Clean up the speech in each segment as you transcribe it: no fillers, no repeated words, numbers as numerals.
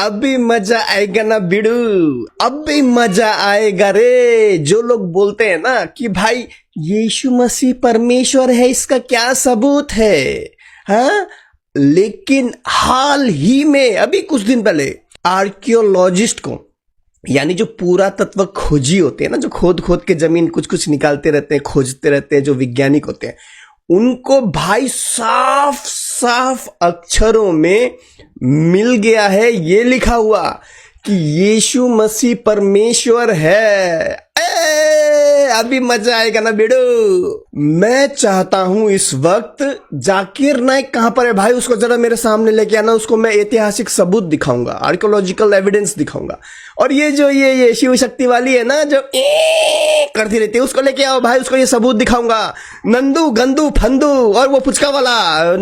अभी मजा आएगा ना बिड़ू, अभी मजा आएगा रे। जो लोग बोलते हैं ना कि भाई यीशु मसीह परमेश्वर है, इसका क्या सबूत है? हाँ, लेकिन हाल ही में अभी कुछ दिन पहले आर्कियोलॉजिस्ट को, यानी जो पुरातत्व खोजी होते हैं ना, जो खोद खोद के जमीन कुछ कुछ निकालते रहते हैं, खोजते रहते हैं, जो वैज्ञानिक होते हैं, उनको भाई साफ साफ अक्षरों में मिल गया है ये लिखा हुआ कि यीशु मसीह परमेश्वर है। अभी मजा आएगा ना बेड़ो। मैं चाहता हूं इस वक्त जाकिर नाइक कहां पर है भाई, उसको जरा मेरे सामने लेके आना, उसको मैं ऐतिहासिक सबूत दिखाऊंगा, आर्कियोलॉजिकल एविडेंस दिखाऊंगा। और ये जो ये शिव शक्ति वाली है ना, जो करती रहती है, उसको लेके आओ भाई, उसको ये सबूत दिखाऊंगा। नंदू गंदू फंदू और वो पुचका वाला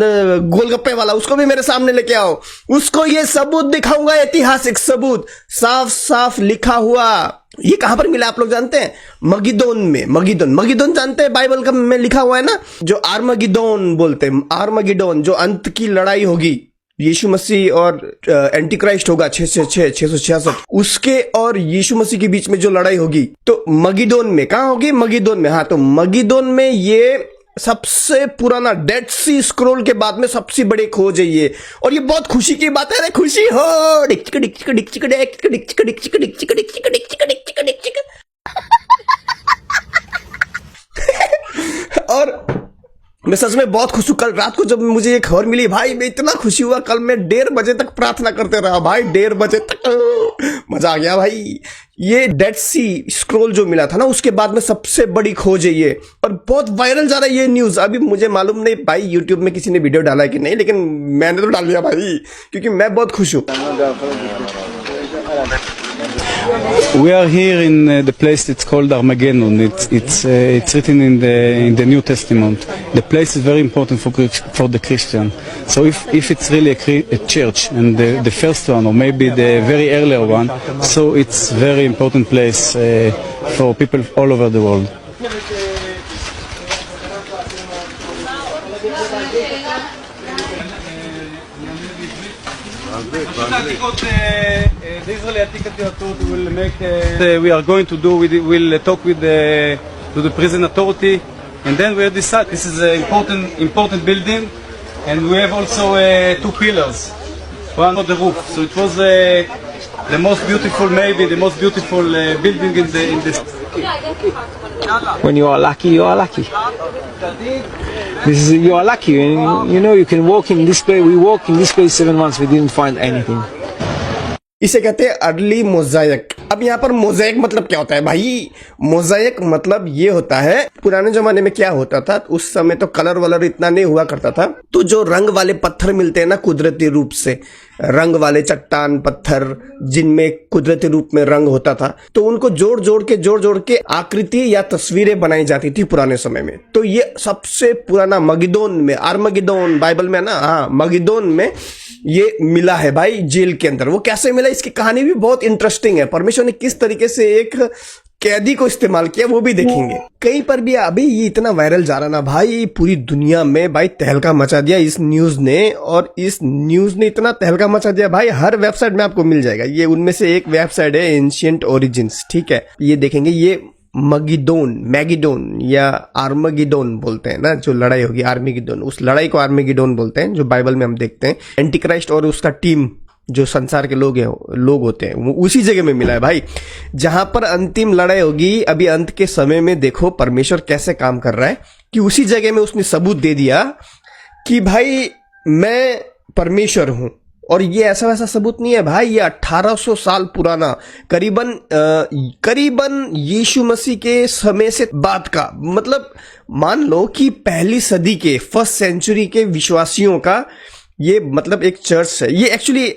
गोलगप्पे वाला, उसको भी मेरे सामने लेके आओ, उसको ये सबूत दिखाऊंगा, ऐतिहासिक सबूत साफ साफ लिखा हुआ। ये कहां पर मिला आप लोग जानते हैं? मगिदोन में। मगिदोन जानते हैं, बाइबल का में लिखा हुआ है ना, जो आर्मगिदोन बोलते हैं, आर्मगिदोन, जो अंत की लड़ाई होगी, यीशु मसीह और एंटी क्राइस्ट होगा 666, उसके और यीशु मसीह के बीच में जो लड़ाई होगी, तो मगिदोन में। कहां होगी? मगिदोन में। हाँ, तो मगिदोन में ये सबसे पुराना डेड सी स्क्रोल के बाद में सबसे बड़ी खोज है ये, और ये बहुत खुशी की बात है। अरे खुशी हो, और मैं सच में बहुत खुश हूं। कल रात को जब मुझे ये खबर मिली भाई, मैं इतना खुशी हुआ, कल मैं 1:30 बजे तक प्रार्थना करते रहा भाई, 1:30 बजे तक। मजा आ गया भाई। ये डेड सी स्क्रोल जो मिला था ना, उसके बाद में सबसे बड़ी खोज है ये, और बहुत वायरल जा रहा है ये न्यूज। अभी मुझे मालूम नहीं भाई यूट्यूब में किसी ने वीडियो डाला है कि नहीं, लेकिन मैंने तो डाल दिया भाई, क्योंकि मैं बहुत खुश हूं। We are here in the place that's called Armageddon. It's written in the New Testament. The place is very important for the Christian. So if it's really a church and the first one, or maybe the very earlier one, so it's very important place for people all over the world. The Israeli authority will make. We are going to do. We'll talk with the prison authority, and then we'll decide. This is an important building, and we have also 2 pillars, one on the roof. So it was the most beautiful, maybe the most beautiful building in this. When you are lucky, you are lucky. You are lucky, and you know you can walk in this place. We walked in this place 7 months. We didn't find anything. इसे कहते हैं early mosaic. अब यहाँ पर mosaic मतलब क्या होता है भाई? मोज़ाइक मतलब ये होता है, पुराने जमाने में क्या होता था, उस समय तो कलर वलर इतना नहीं हुआ करता था, तो जो रंग वाले पत्थर मिलते हैं ना कुदरती रूप से, रंग वाले चट्टान पत्थर जिनमें कुदरती रूप में रंग होता था, तो उनको जोड़ जोड़ के आकृति या तस्वीरें बनाई जाती थी पुराने समय में। तो ये सबसे पुराना मगिदोन में, आर्मगिदोन बाइबल में ना, हाँ मगिदोन में ये मिला है भाई, जेल के अंदर। वो कैसे मिला, इसकी कहानी भी बहुत इंटरेस्टिंग है। परमेश्वर ने किस तरीके से एक कैदी को इस्तेमाल किया वो भी देखेंगे। कहीं पर भी अभी ये इतना वायरल जा रहा ना भाई, पूरी दुनिया में भाई तहलका मचा दिया इस न्यूज ने, और इस न्यूज ने इतना तहलका मचा दिया भाई, हर वेबसाइट में आपको मिल जाएगा। ये उनमें से एक वेबसाइट है एंशिएंट ओरिजिन्स, ठीक है, ये देखेंगे। ये मैगिडोन या आर्मगिडोन बोलते हैं ना, जो लड़ाई होगी आर्मगिडोन, उस लड़ाई को आर्मगिडोन बोलते हैं, जो बाइबल में हम देखते हैं। एंटीक्राइस्ट और उसका टीम, जो संसार के लोग होते हैं, वो उसी जगह में मिला है भाई, जहां पर अंतिम लड़ाई होगी। अभी अंत के समय में देखो परमेश्वर कैसे काम कर रहा है, कि उसी जगह में उसने सबूत दे दिया कि भाई मैं परमेश्वर हूं। और ये ऐसा वैसा सबूत नहीं है भाई, ये 1800 साल पुराना, करीबन यीशु मसीह के समय से बाद का, मतलब मान लो कि पहली सदी के, 1st सेंचुरी के विश्वासियों का ये मतलब एक चर्च है। ये एक्चुअली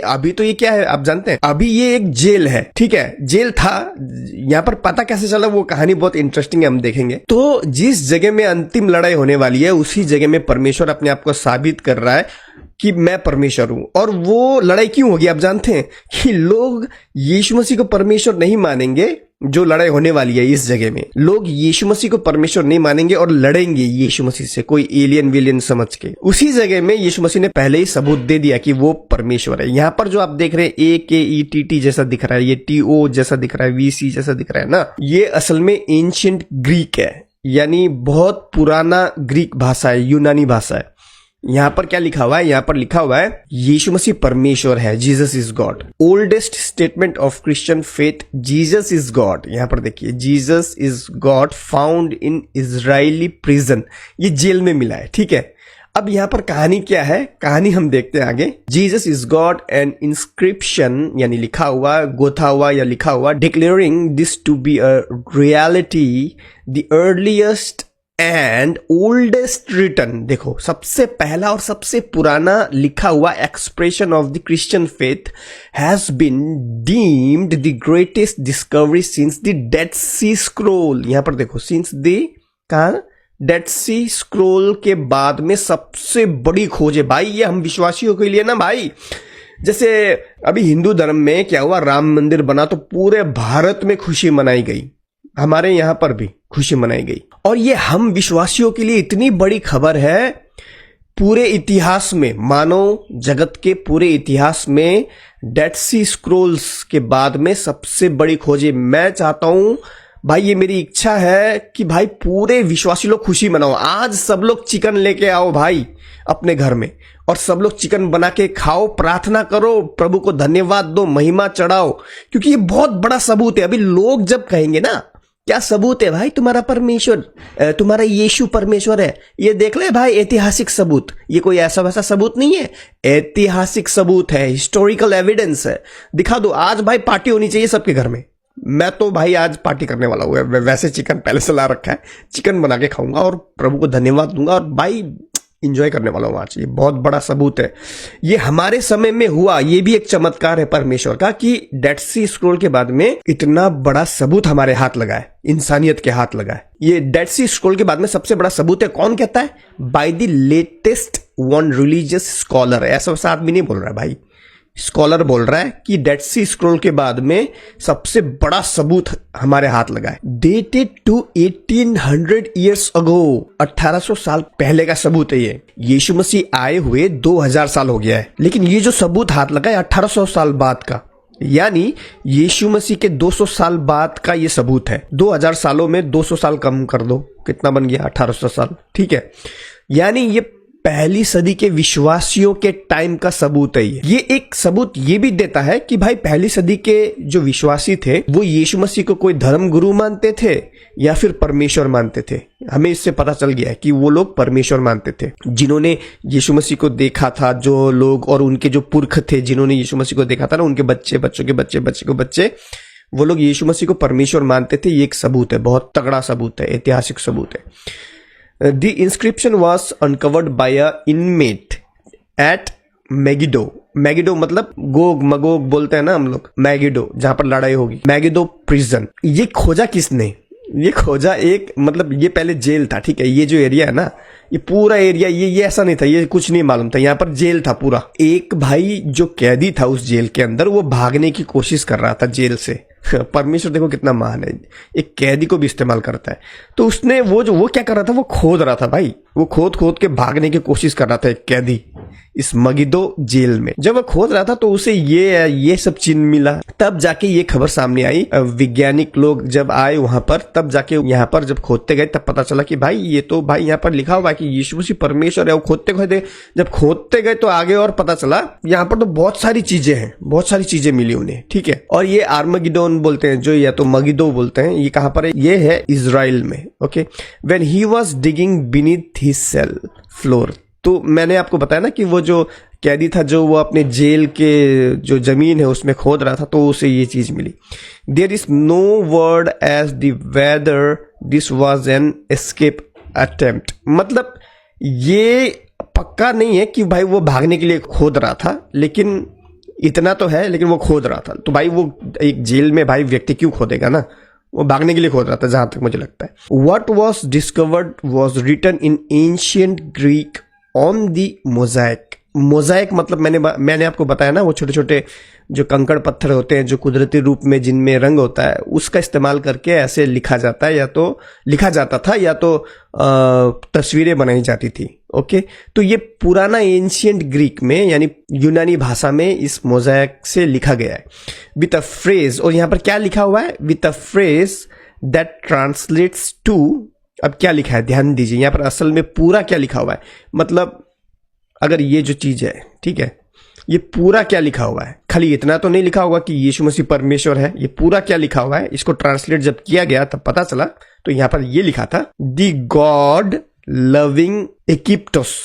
अभी तो ये क्या है आप जानते हैं? अभी ये एक जेल है, ठीक है, जेल था। यहाँ पर पता कैसे चला, वो कहानी बहुत इंटरेस्टिंग है, हम देखेंगे। तो जिस जगह में अंतिम लड़ाई होने वाली है, उसी जगह में परमेश्वर अपने आप को साबित कर रहा है कि मैं परमेश्वर हूं। और वो लड़ाई क्यों होगी आप जानते हैं? कि लोग यीशु मसीह को परमेश्वर नहीं मानेंगे, जो लड़ाई होने वाली है इस जगह में। लोग यीशु मसीह को परमेश्वर नहीं मानेंगे और लड़ेंगे यीशु मसीह से, कोई एलियन विलियन समझ के। उसी जगह में यीशु मसीह ने पहले ही सबूत दे दिया कि वो परमेश्वर है। यहाँ पर जो आप देख रहे हैं AKETT जैसा दिख रहा है, ये TO जैसा दिख रहा है, VC जैसा दिख रहा है ना, ये असल में एंशिएंट ग्रीक है, यानी बहुत पुराना ग्रीक भाषा है, यूनानी भाषा है। यहां पर क्या लिखा हुआ है? यहां पर लिखा हुआ है यीशु मसीह परमेश्वर है, Jesus is God. Oldest statement of Christian faith, Jesus is God. यहां पर देखिए, Jesus is God found in Israeli prison, ये जेल में मिला है, ठीक है। अब यहां पर कहानी क्या है? कहानी हम देखते हैं आगे। Jesus is God and inscription, यानी लिखा हुआ, गोथा हुआ या लिखा हुआ, declaring this to be a reality, the earliest and oldest written. देखो, सबसे पहला और सबसे पुराना लिखा हुआ expression of the Christian faith has been deemed the greatest discovery since the Dead Sea Scroll. यहां पर देखो, सिंस द कहा, डेड सी स्क्रोल के बाद में सबसे बड़ी खोज है भाई। ये हम विश्वासियों के लिए ना भाई, जैसे अभी हिंदू धर्म में क्या हुआ, राम मंदिर बना तो पूरे भारत में खुशी मनाई गई, हमारे यहां पर भी खुशी मनाई गई। और ये हम विश्वासियों के लिए इतनी बड़ी खबर है, पूरे इतिहास में, मानव जगत के पूरे इतिहास में डेड सी स्क्रोल्स के बाद में सबसे बड़ी खोज है। मैं चाहता हूं भाई, ये मेरी इच्छा है कि भाई पूरे विश्वासी लोग खुशी मनाओ। आज सब लोग चिकन लेके आओ भाई अपने घर में, और सब लोग चिकन बना के खाओ, प्रार्थना करो, प्रभु को धन्यवाद दो, महिमा चढ़ाओ, क्योंकि ये बहुत बड़ा सबूत है। अभी लोग जब कहेंगे ना, क्या सबूत है भाई तुम्हारा परमेश्वर, तुम्हारा यीशु परमेश्वर है, ये देख ले भाई, ऐतिहासिक सबूत। ये कोई ऐसा वैसा सबूत नहीं है, ऐतिहासिक सबूत है, हिस्टोरिकल एविडेंस है। दिखा दो। आज भाई पार्टी होनी चाहिए सबके घर में। मैं तो भाई आज पार्टी करने वाला हूँ, वैसे चिकन पहले से ला रखा है, चिकन बना के खाऊंगा और प्रभु को धन्यवाद दूंगा और भाई इंजॉय करने वाला हूं आज। ये बहुत बड़ा सबूत है, ये हमारे समय में हुआ। ये भी एक चमत्कार है परमेश्वर का कि डेड सी स्क्रोल के बाद में इतना बड़ा सबूत हमारे हाथ लगा है, इंसानियत के हाथ लगा है। ये डेड सी स्क्रोल के बाद में सबसे बड़ा सबूत है। कौन कहता है? By the latest one religious scholar. ऐसा वैसा आदमी नहीं बोल रहा है भाई, स्कॉलर बोल रहा है कि डेड सी स्क्रोल के बाद में सबसे बड़ा सबूत हमारे हाथ लगा है। डेटेड टू 1800 ईयर्स अगो, 1800 साल पहले का सबूत है ये। यीशु मसीह आए हुए 2000 साल हो गया है, लेकिन ये जो सबूत हाथ लगा है 1800 साल बाद का, यानी यीशु मसीह के 200 साल बाद का ये सबूत है। 2000 सालों में 200 साल कम कर दो, कितना बन गया? 1800 साल, ठीक है। यानी ये पहली सदी के विश्वासियों के टाइम का सबूत है। ये एक सबूत ये भी देता है कि भाई पहली सदी के जो विश्वासी थे वो यीशु मसीह को कोई धर्म गुरु मानते थे या फिर परमेश्वर मानते थे। हमें इससे पता चल गया है कि वो लोग परमेश्वर मानते थे, जिन्होंने यीशु मसीह को देखा था, जो लोग और उनके जो पुरख थे जिन्होंने यीशु मसीह को देखा था ना, उनके बच्चे, बच्चों के बच्चे, बच्चे को बच्चे, वो लोग यीशु मसीह को परमेश्वर मानते थे। ये एक सबूत है, बहुत तगड़ा सबूत है, ऐतिहासिक सबूत है। The inscription was uncovered by a inmate at Megiddo. Megiddo मतलब गोग मगोग बोलते हैं ना हम लोग, Megiddo जहां पर लड़ाई होगी, Megiddo prison। ये खोजा किसने? ये खोजा एक, मतलब ये पहले जेल था, ठीक है। ये जो एरिया है ना, ये पूरा एरिया, ये ऐसा नहीं था, ये कुछ नहीं मालूम था, यहाँ पर जेल था पूरा। एक भाई जो कैदी था उस जेल के अंदर, वो भागने की कोशिश कर रहा था जेल से। परमेश्वर देखो कितना महान है, एक कैदी को भी इस्तेमाल करता है। तो उसने वो क्या कर रहा था, वो खोद रहा था भाई, वो खोद खोद के भागने की कोशिश कर रहा था एक कैदी इस मगिदो जेल में। जब वो खोद रहा था तो उसे ये सब चिन्ह मिला, तब जाके ये खबर सामने आई। वैज्ञानिक लोग जब आए वहां पर, तब जाके यहाँ पर जब खोदते गए तब पता चला कि भाई ये तो भाई यहाँ पर लिखा हुआ है कि यीशु मसीह परमेश्वर है। वो खोदते जब खोदते गए तो आगे और पता चला यहाँ पर तो बहुत सारी चीजें हैं, बहुत सारी चीजें मिली उन्हें, ठीक है। और ये आर्मगिडोन बोलते हैं, जो या तो मगिदो बोलते हैं, ये कहां पर है? ये है इजराइल में, okay. When he was digging beneath his cell floor, तो मैंने आपको बताया ना कि वो जो कैदी था, जो वो अपने जेल के जो जमीन है उसमें खोद रहा था, तो उसे ये चीज मिली। There is no word as the whether this was an escape attempt. मतलब ये पक्का नहीं है कि भाई वो भागने के लिए खोद रहा था, लेकिन इतना तो है, लेकिन वो खोद रहा था। तो भाई वो एक जेल में भाई व्यक्ति क्यों खोदेगा ना, वो भागने के लिए खोद रहा था, जहां तक मुझे लगता है। What was discovered was written in ancient Greek on the mosaic। Mosaic मतलब मैंने आपको बताया ना, वो छोटे छोटे जो कंकड़ पत्थर होते हैं जो कुदरती रूप में जिनमें रंग होता है, उसका इस्तेमाल करके ऐसे लिखा जाता है, या तो लिखा जाता था या तो तस्वीरें बनाई जाती थी। ओके, तो ये पुराना एंशियंट ग्रीक में यानी यूनानी भाषा में इस मोज़ाइक से लिखा गया है विथ अ फ्रेज। और यहाँ पर क्या लिखा हुआ है? With a phrase that translates to. अब क्या लिखा है ध्यान दीजिए, यहाँ पर असल में पूरा क्या लिखा हुआ है, मतलब अगर ये जो चीज है, ठीक है, ये पूरा क्या लिखा हुआ है, खाली इतना तो नहीं लिखा होगा कि यीशु मसीह परमेश्वर है, ये पूरा क्या लिखा हुआ है, इसको ट्रांसलेट जब किया गया तब पता चला। तो यहां पर ये लिखा था, द गॉड लविंग एकिप्टोस।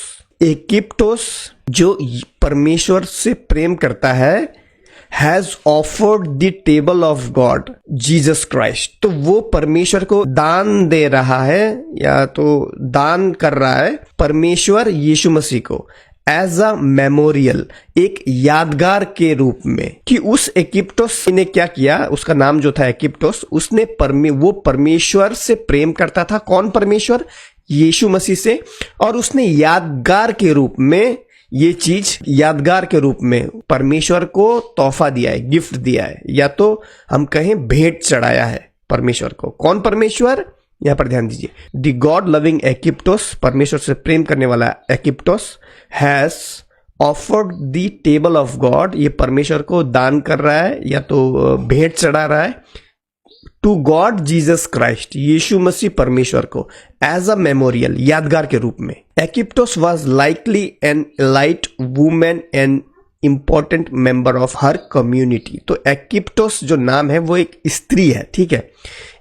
एकिप्टोस जो परमेश्वर से प्रेम करता है, has offered the table of God Jesus Christ. तो वो परमेश्वर को दान दे रहा है या तो दान कर रहा है परमेश्वर यीशु मसीह को एज अ मेमोरियल, एक यादगार के रूप में, कि उस एकिप्टोस ने क्या किया, उसका नाम जो था एकिप्टोस, उसने वो परमेश्वर से प्रेम करता था। कौन परमेश्वर? यीशु मसीह से। और उसने यादगार के रूप में ये चीज यादगार के रूप में परमेश्वर को तोहफा दिया है, गिफ्ट दिया है, या तो हम कहें भेंट चढ़ाया है परमेश्वर को। कौन परमेश्वर? यहां पर ध्यान दीजिए, द गॉड लविंग एकिप्टोस, परमेश्वर से प्रेम करने वाला एकिप्टोस, has offered the table of God, ये परमेश्वर को दान कर रहा है या तो भेंट चढ़ा रहा है, टू गॉड जीसस क्राइस्ट, यीशु मसीह परमेश्वर को, एज अ मेमोरियल, यादगार के रूप में। एकिप्टोस was likely an elite women and important member of her community. तो एकिप्टोस जो नाम है वो एक स्त्री है, ठीक है,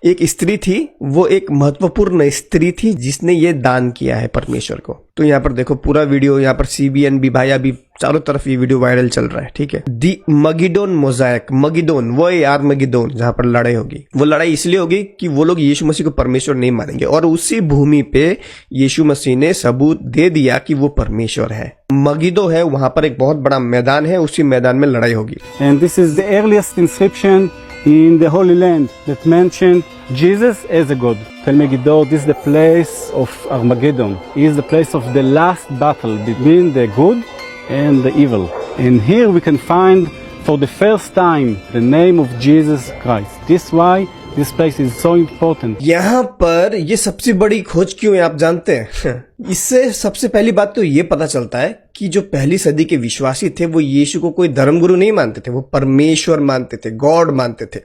एक स्त्री थी, वो एक महत्वपूर्ण स्त्री थी जिसने ये दान किया है परमेश्वर को। तो यहाँ पर देखो पूरा वीडियो, यहाँ पर CBN भाई अभी चारों तरफ ये वीडियो वायरल चल रहा है, ठीक है। दी मगिडोन मोज़ाइक, मगिडोन वो है यार, मगिडोन जहां पर लड़ाई होगी, वो लड़ाई इसलिए होगी कि वो लोग यीशु मसीह को परमेश्वर नहीं मानेंगे, और उसी भूमि पे यीशु मसीह ने सबूत दे दिया कि वो परमेश्वर है। मगिदो है, वहां पर एक बहुत बड़ा मैदान है, उसी मैदान में लड़ाई होगी। And this is the earliest inscription in the Holy Land that mentioned Jesus as a God. Tel Megiddo, this is the place of Armageddon. It is the place of the last battle between the good and the evil. And here we can find for the first time the name of Jesus Christ. This is why this place is so important. यहाँ पर ये सबसे बड़ी खोज क्यों है आप जानते हैं? इससे सबसे पहली बात तो ये पता चलता है कि जो पहली सदी के विश्वासी थे वो यीशु को कोई धर्मगुरु नहीं मानते थे, वो परमेश्वर मानते थे, गॉड मानते थे।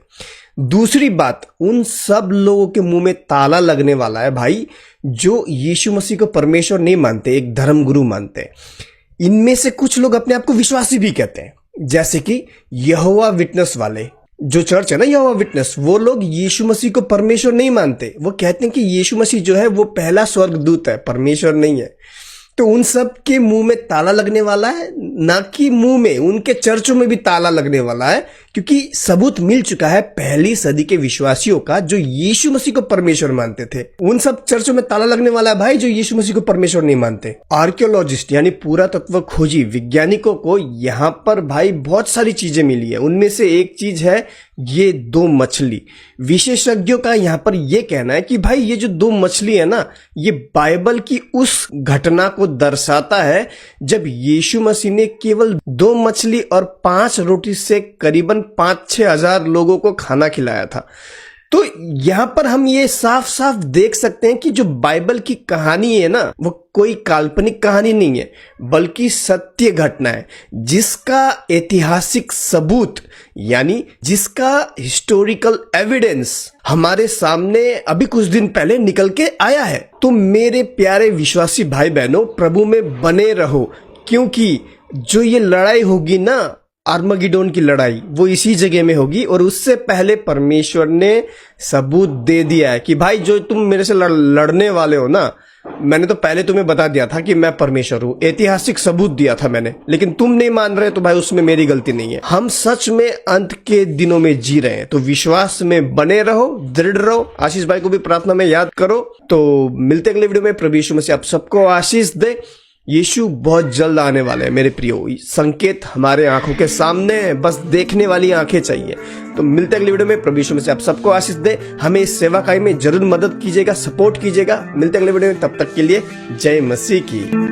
दूसरी बात, उन सब लोगों के मुंह में ताला लगने वाला है भाई जो यीशु मसीह को परमेश्वर नहीं मानते, एक धर्मगुरु मानते। इनमें से कुछ लोग अपने आप को विश्वासी भी कहते हैं, जैसे कि यहोवा विटनेस वाले जो चर्च है ना, यहोवा विटनेस, वो लोग यीशु मसीह को परमेश्वर नहीं मानते। वो कहते हैं कि यीशु मसीह जो है वो पहला स्वर्गदूत है, परमेश्वर नहीं है। तो उन सब के मुंह में ताला लगने वाला है, ना कि मुंह में, उनके चर्चों में भी ताला लगने वाला है, क्योंकि सबूत मिल चुका है पहली सदी के विश्वासियों का जो यीशु मसीह को परमेश्वर मानते थे। उन सब चर्चों में ताला लगने वाला है भाई जो यीशु मसीह को परमेश्वर नहीं मानते। आर्कियोलॉजिस्ट यानी पुरातत्व खोजी वैज्ञानिकों को यहाँ पर भाई बहुत सारी चीजें मिली है। उनमें से एक चीज है ये 2 मछली। विशेषज्ञों का यहाँ पर यह कहना है कि भाई ये जो 2 मछली है ना, ये बाइबल की उस घटना को दर्शाता है जब यीशु मसीह ने केवल 2 मछली और 5 रोटी से करीबन 5-6 हजार लोगों को खाना खिलाया था। तो यहां पर हम ये साफ साफ देख सकते हैं कि जो बाइबल की कहानी है ना, वो कोई काल्पनिक कहानी नहीं है, बल्कि सत्य घटना है जिसका ऐतिहासिक सबूत यानी जिसका हिस्टोरिकल एविडेंस हमारे सामने अभी कुछ दिन पहले निकल के आया है। तो मेरे प्यारे विश्वासी भाई बहनों, प्रभु में बने रहो, क्योंकि जो ये लड़ाई होगी ना, आर्मगेडोन की लड़ाई, वो इसी जगह में होगी। और उससे पहले परमेश्वर ने सबूत दे दिया है कि भाई जो तुम मेरे से लड़ने वाले हो ना, मैंने तो पहले तुम्हें बता दिया था कि मैं परमेश्वर हूं, ऐतिहासिक सबूत दिया था मैंने, लेकिन तुम नहीं मान रहे, तो भाई उसमें मेरी गलती नहीं है। हम सच में अंत के दिनों में जी रहे हैं, तो विश्वास में बने रहो, दृढ़ रहो। आशीष भाई को भी प्रार्थना में याद करो। तो मिलते अगले वीडियो में। प्रभु यीशु मसीह आप सबको आशीष दे। यीशु बहुत जल्द आने वाले हैं मेरे प्रियो। संकेत हमारे आंखों के सामने है, बस देखने वाली आंखें चाहिए। तो मिलते अगले वीडियो में। प्रभु यीशु मसीह आप सबको आशीष दे। हमें इस सेवाकाई में जरूर मदद कीजिएगा, सपोर्ट कीजिएगा। मिलते अगले वीडियो में, तब तक के लिए जय मसीह की।